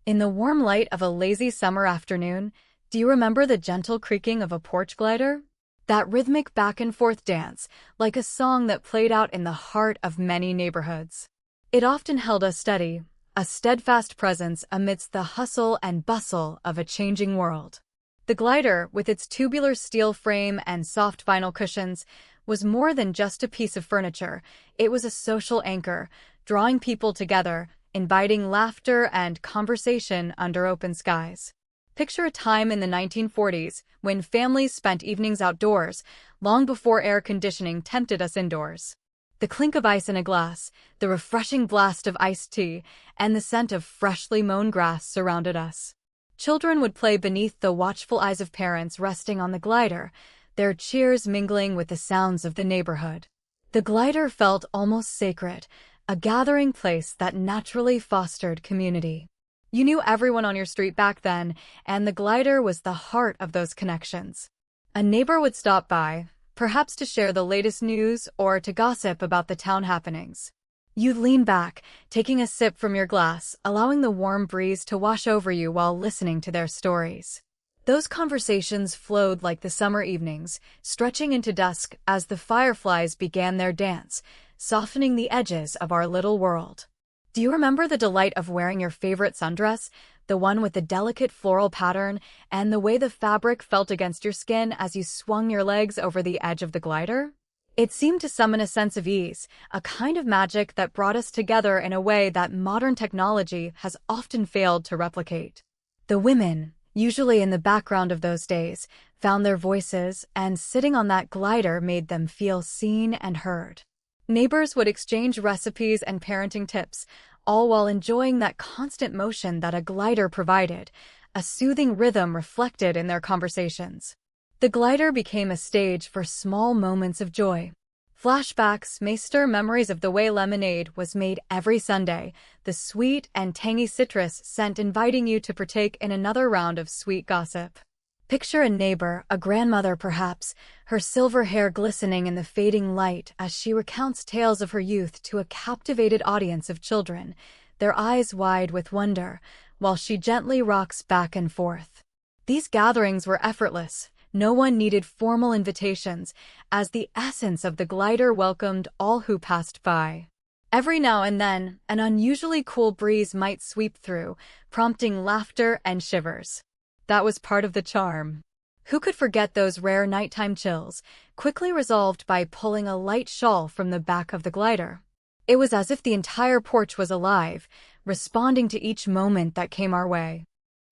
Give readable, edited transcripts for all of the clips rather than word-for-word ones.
In the warm light of a lazy summer afternoon, do you remember the gentle creaking of a porch glider? That rhythmic back-and-forth dance, like a song that played out in the heart of many neighborhoods. It often held us steady, a steadfast presence amidst the hustle and bustle of a changing world. The glider, with its tubular steel frame and soft vinyl cushions, was more than just a piece of furniture. It was a social anchor, drawing people together, inviting laughter and conversation under open skies. Picture a time in the 1940s when families spent evenings outdoors, long before air conditioning tempted us indoors. The clink of ice in a glass, the refreshing blast of iced tea, and the scent of freshly mown grass surrounded us. Children would play beneath the watchful eyes of parents resting on the glider, their cheers mingling with the sounds of the neighborhood. The glider felt almost sacred, a gathering place that naturally fostered community. You knew everyone on your street back then, and the glider was the heart of those connections. A neighbor would stop by, perhaps to share the latest news or to gossip about the town happenings. You'd lean back, taking a sip from your glass, allowing the warm breeze to wash over you while listening to their stories. Those conversations flowed like the summer evenings, stretching into dusk as the fireflies began their dance, softening the edges of our little world. Do you remember the delight of wearing your favorite sundress, the one with the delicate floral pattern, and the way the fabric felt against your skin as you swung your legs over the edge of the glider? It seemed to summon a sense of ease, a kind of magic that brought us together in a way that modern technology has often failed to replicate. The women, usually in the background of those days, found their voices, and sitting on that glider made them feel seen and heard. Neighbors would exchange recipes and parenting tips, all while enjoying that constant motion that a glider provided, a soothing rhythm reflected in their conversations. The glider became a stage for small moments of joy. Flashbacks may stir memories of the way lemonade was made every Sunday, the sweet and tangy citrus scent inviting you to partake in another round of sweet gossip. Picture a neighbor, a grandmother perhaps, her silver hair glistening in the fading light as she recounts tales of her youth to a captivated audience of children, their eyes wide with wonder, while she gently rocks back and forth. These gatherings were effortless. No one needed formal invitations, as the essence of the glider welcomed all who passed by. Every now and then, an unusually cool breeze might sweep through, prompting laughter and shivers. That was part of the charm. Who could forget those rare nighttime chills, quickly resolved by pulling a light shawl from the back of the glider? It was as if the entire porch was alive, responding to each moment that came our way.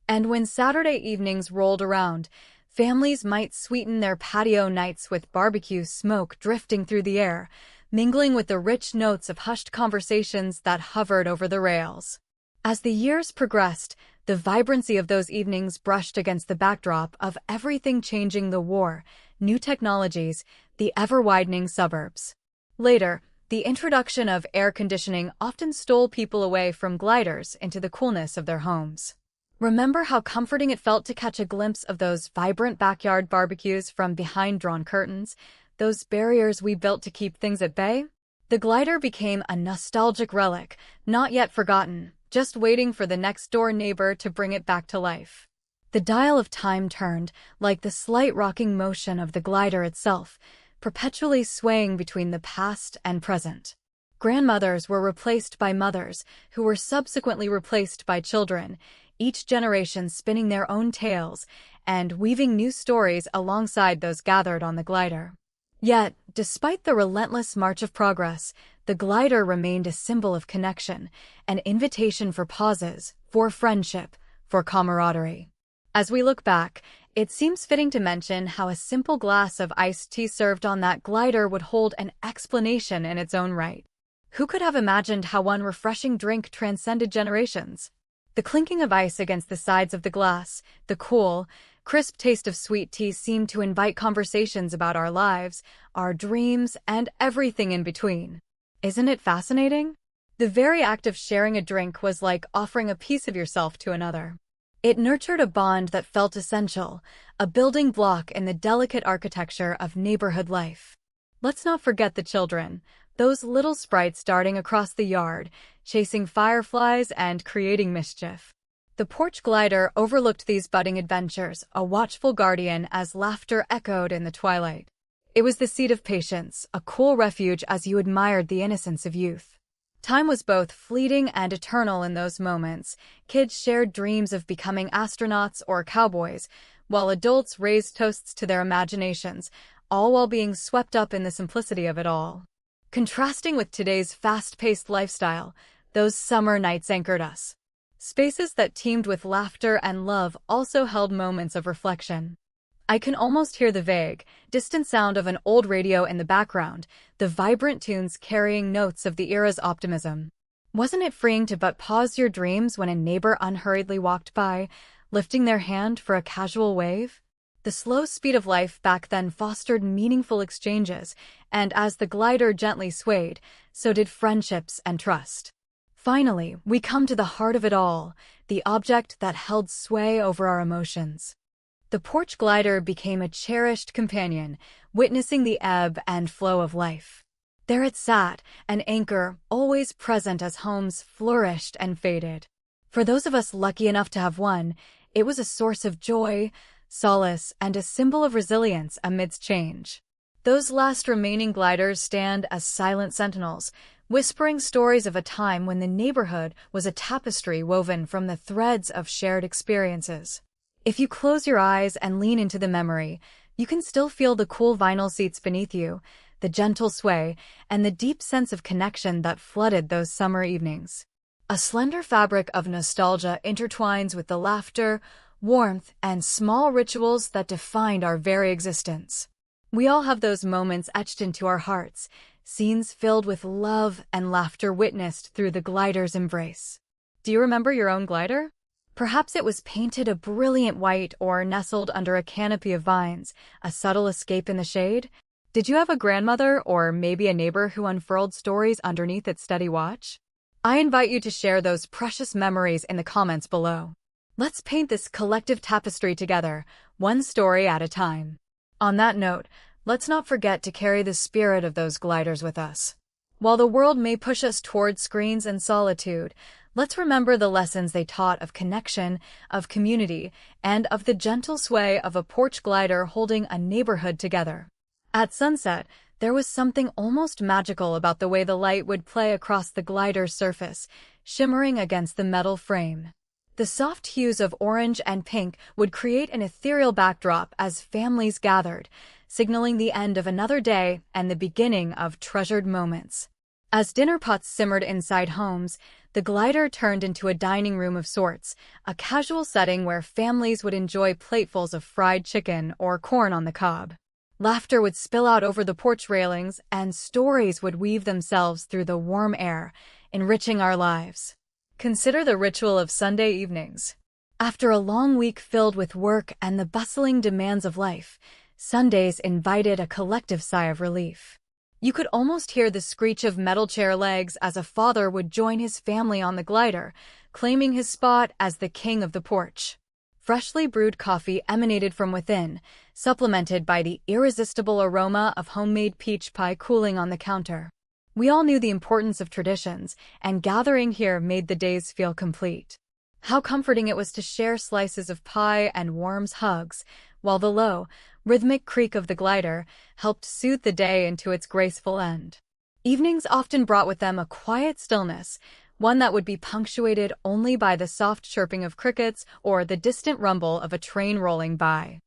And when Saturday evenings rolled around, families might sweeten their patio nights with barbecue smoke drifting through the air, mingling with the rich notes of hushed conversations that hovered over the rails. As the years progressed, the vibrancy of those evenings brushed against the backdrop of everything changing: the war, new technologies, the ever-widening suburbs. Later, the introduction of air conditioning often stole people away from gliders into the coolness of their homes. Remember how comforting it felt to catch a glimpse of those vibrant backyard barbecues from behind drawn curtains, those barriers we built to keep things at bay? The glider became a nostalgic relic, not yet forgotten, just waiting for the next-door neighbor to bring it back to life. The dial of time turned, like the slight rocking motion of the glider itself, perpetually swaying between the past and present. Grandmothers were replaced by mothers, who were subsequently replaced by children, each generation spinning their own tales and weaving new stories alongside those gathered on the glider. Yet, despite the relentless march of progress, the glider remained a symbol of connection, an invitation for pauses, for friendship, for camaraderie. As we look back, it seems fitting to mention how a simple glass of iced tea served on that glider would hold an explanation in its own right. Who could have imagined how one refreshing drink transcended generations? The clinking of ice against the sides of the glass, the cool, crisp taste of sweet tea seemed to invite conversations about our lives, our dreams, and everything in between. Isn't it fascinating? The very act of sharing a drink was like offering a piece of yourself to another. It nurtured a bond that felt essential, a building block in the delicate architecture of neighborhood life. Let's not forget the children, those little sprites darting across the yard, chasing fireflies and creating mischief. The porch glider overlooked these budding adventures, a watchful guardian as laughter echoed in the twilight. It was the seat of patience, a cool refuge as you admired the innocence of youth. Time was both fleeting and eternal in those moments. Kids shared dreams of becoming astronauts or cowboys, while adults raised toasts to their imaginations, all while being swept up in the simplicity of it all. Contrasting with today's fast-paced lifestyle, those summer nights anchored us. Spaces that teemed with laughter and love also held moments of reflection. I can almost hear the vague, distant sound of an old radio in the background, the vibrant tunes carrying notes of the era's optimism. Wasn't it freeing to but pause your dreams when a neighbor unhurriedly walked by, lifting their hand for a casual wave? The slow speed of life back then fostered meaningful exchanges, and as the glider gently swayed, so did friendships and trust. Finally, we come to the heart of it all, the object that held sway over our emotions. The porch glider became a cherished companion, witnessing the ebb and flow of life. There it sat, an anchor, always present as homes flourished and faded. For those of us lucky enough to have one, it was a source of joy, solace, and a symbol of resilience amidst change. Those last remaining gliders stand as silent sentinels, whispering stories of a time when the neighborhood was a tapestry woven from the threads of shared experiences. If you close your eyes and lean into the memory, you can still feel the cool vinyl seats beneath you, the gentle sway, and the deep sense of connection that flooded those summer evenings. A slender fabric of nostalgia intertwines with the laughter, warmth, and small rituals that defined our very existence. We all have those moments etched into our hearts, scenes filled with love and laughter witnessed through the glider's embrace. Do you remember your own glider? Perhaps it was painted a brilliant white or nestled under a canopy of vines, a subtle escape in the shade. Did you have a grandmother or maybe a neighbor who unfurled stories underneath its steady watch? I invite you to share those precious memories in the comments below. Let's paint this collective tapestry together, one story at a time. On that note, let's not forget to carry the spirit of those gliders with us. While the world may push us toward screens and solitude, let's remember the lessons they taught of connection, of community, and of the gentle sway of a porch glider holding a neighborhood together. At sunset, there was something almost magical about the way the light would play across the glider's surface, shimmering against the metal frame. The soft hues of orange and pink would create an ethereal backdrop as families gathered, signaling the end of another day and the beginning of treasured moments. As dinner pots simmered inside homes, the glider turned into a dining room of sorts, a casual setting where families would enjoy platefuls of fried chicken or corn on the cob. Laughter would spill out over the porch railings, and stories would weave themselves through the warm air, enriching our lives. Consider the ritual of Sunday evenings. After a long week filled with work and the bustling demands of life, Sundays invited a collective sigh of relief. You could almost hear the screech of metal chair legs as a father would join his family on the glider, claiming his spot as the king of the porch. Freshly brewed coffee emanated from within, supplemented by the irresistible aroma of homemade peach pie cooling on the counter. We all knew the importance of traditions, and gathering here made the days feel complete. How comforting it was to share slices of pie and warm hugs, while the low, rhythmic creak of the glider helped soothe the day into its graceful end. Evenings often brought with them a quiet stillness, one that would be punctuated only by the soft chirping of crickets or the distant rumble of a train rolling by.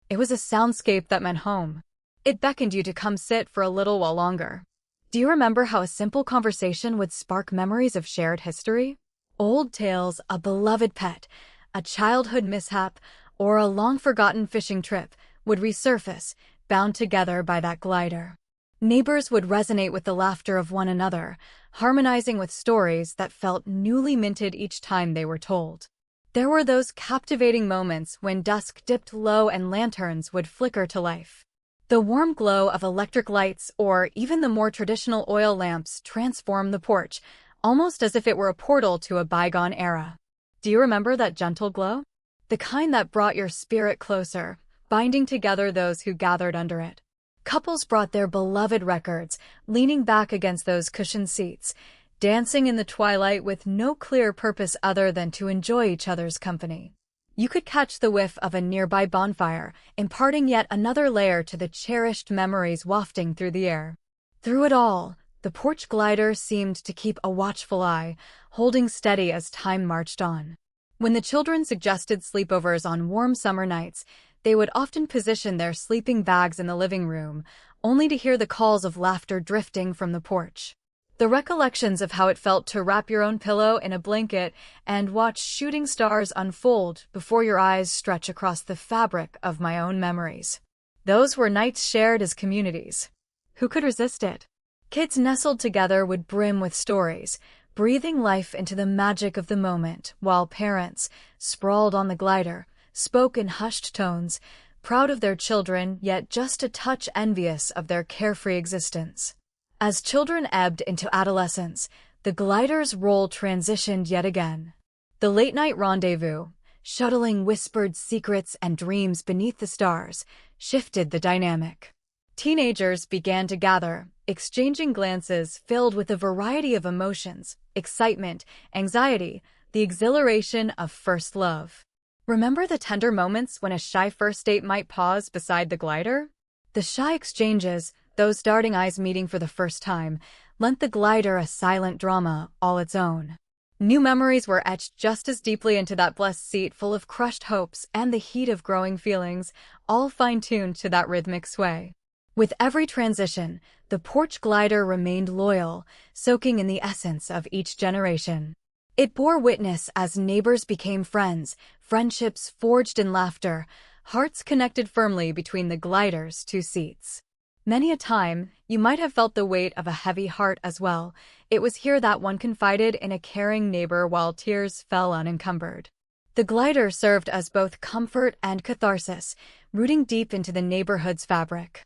It was a soundscape that meant home. It beckoned you to come sit for a little while longer. Do you remember how a simple conversation would spark memories of shared history? Old tales, a beloved pet, a childhood mishap, or a long-forgotten fishing trip would resurface, bound together by that glider. Neighbors would resonate with the laughter of one another, harmonizing with stories that felt newly minted each time they were told. There were those captivating moments when dusk dipped low and lanterns would flicker to life. The warm glow of electric lights or even the more traditional oil lamps transformed the porch, almost as if it were a portal to a bygone era. Do you remember that gentle glow? The kind that brought your spirit closer, binding together those who gathered under it. Couples brought their beloved records, leaning back against those cushioned seats, dancing in the twilight with no clear purpose other than to enjoy each other's company. You could catch the whiff of a nearby bonfire, imparting yet another layer to the cherished memories wafting through the air. Through it all, the porch glider seemed to keep a watchful eye, holding steady as time marched on. When the children suggested sleepovers on warm summer nights, they would often position their sleeping bags in the living room, only to hear the calls of laughter drifting from the porch. The recollections of how it felt to wrap your own pillow in a blanket and watch shooting stars unfold before your eyes stretch across the fabric of my own memories. Those were nights shared as communities. Who could resist it? Kids nestled together would brim with stories, breathing life into the magic of the moment, while parents, sprawled on the glider, spoke in hushed tones, proud of their children yet just a touch envious of their carefree existence. As children ebbed into adolescence, the glider's role transitioned yet again. The late-night rendezvous, shuttling whispered secrets and dreams beneath the stars, shifted the dynamic. Teenagers began to gather, exchanging glances filled with a variety of emotions, excitement, anxiety, the exhilaration of first love. Remember the tender moments when a shy first date might pause beside the glider? The shy exchanges, those darting eyes meeting for the first time, lent the glider a silent drama all its own. New memories were etched just as deeply into that blessed seat, full of crushed hopes and the heat of growing feelings, all fine-tuned to that rhythmic sway. With every transition, the porch glider remained loyal, soaking in the essence of each generation. It bore witness as neighbors became friends, friendships forged in laughter, hearts connected firmly between the glider's two seats. Many a time, you might have felt the weight of a heavy heart as well. It was here that one confided in a caring neighbor while tears fell unencumbered. The glider served as both comfort and catharsis, rooting deep into the neighborhood's fabric.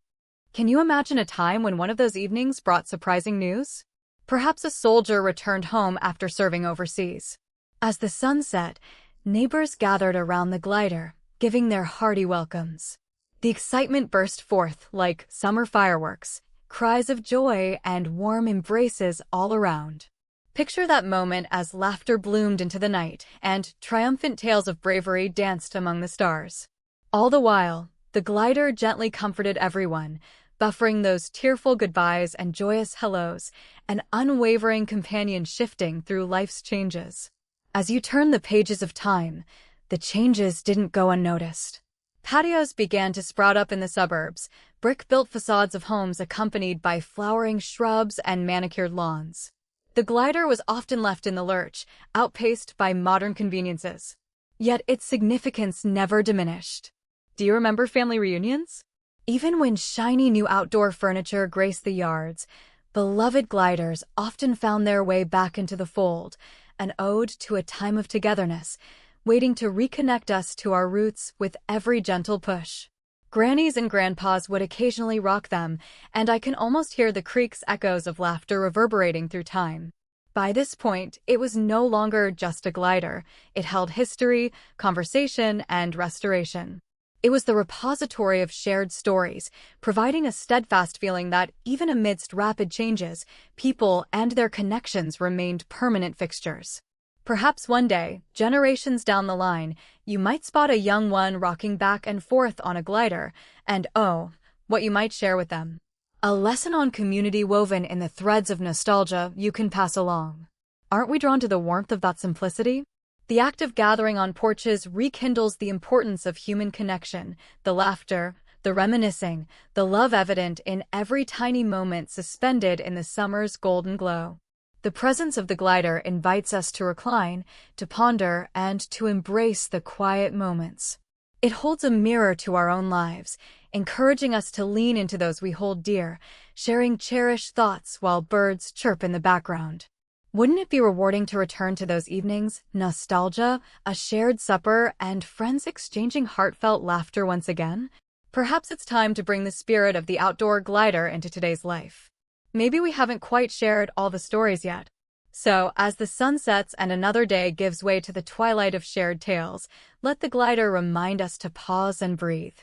Can you imagine a time when one of those evenings brought surprising news? Perhaps a soldier returned home after serving overseas. As the sun set, neighbors gathered around the glider, giving their hearty welcomes. The excitement burst forth like summer fireworks, cries of joy and warm embraces all around. Picture that moment as laughter bloomed into the night and triumphant tales of bravery danced among the stars. All the while, the glider gently comforted everyone, buffering those tearful goodbyes and joyous hellos, an unwavering companion shifting through life's changes. As you turn the pages of time, the changes didn't go unnoticed. Patios began to sprout up in the suburbs, brick-built facades of homes accompanied by flowering shrubs and manicured lawns. The glider was often left in the lurch, outpaced by modern conveniences. Yet its significance never diminished. Do you remember family reunions? Even when shiny new outdoor furniture graced the yards, beloved gliders often found their way back into the fold, an ode to a time of togetherness, waiting to reconnect us to our roots with every gentle push. Grannies and grandpas would occasionally rock them, and I can almost hear the creak's echoes of laughter reverberating through time. By this point, it was no longer just a glider. It held history, conversation, and restoration. It was the repository of shared stories, providing a steadfast feeling that, even amidst rapid changes, people and their connections remained permanent fixtures. Perhaps one day, generations down the line, you might spot a young one rocking back and forth on a glider, and oh, what you might share with them. A lesson on community woven in the threads of nostalgia you can pass along. Aren't we drawn to the warmth of that simplicity? The act of gathering on porches rekindles the importance of human connection, the laughter, the reminiscing, the love evident in every tiny moment suspended in the summer's golden glow. The presence of the glider invites us to recline, to ponder, and to embrace the quiet moments. It holds a mirror to our own lives, encouraging us to lean into those we hold dear, sharing cherished thoughts while birds chirp in the background. Wouldn't it be rewarding to return to those evenings, nostalgia, a shared supper, and friends exchanging heartfelt laughter once again? Perhaps it's time to bring the spirit of the outdoor glider into today's life. Maybe we haven't quite shared all the stories yet. So, as the sun sets and another day gives way to the twilight of shared tales, let the glider remind us to pause and breathe.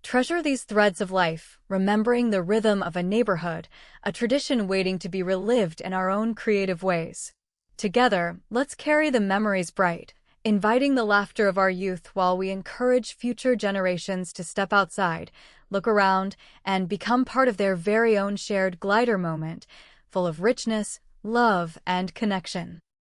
Treasure these threads of life, remembering the rhythm of a neighborhood, a tradition waiting to be relived in our own creative ways. Together, let's carry the memories bright, inviting the laughter of our youth while we encourage future generations to step outside, look around, and become part of their very own shared glider moment, full of richness, love, and connection.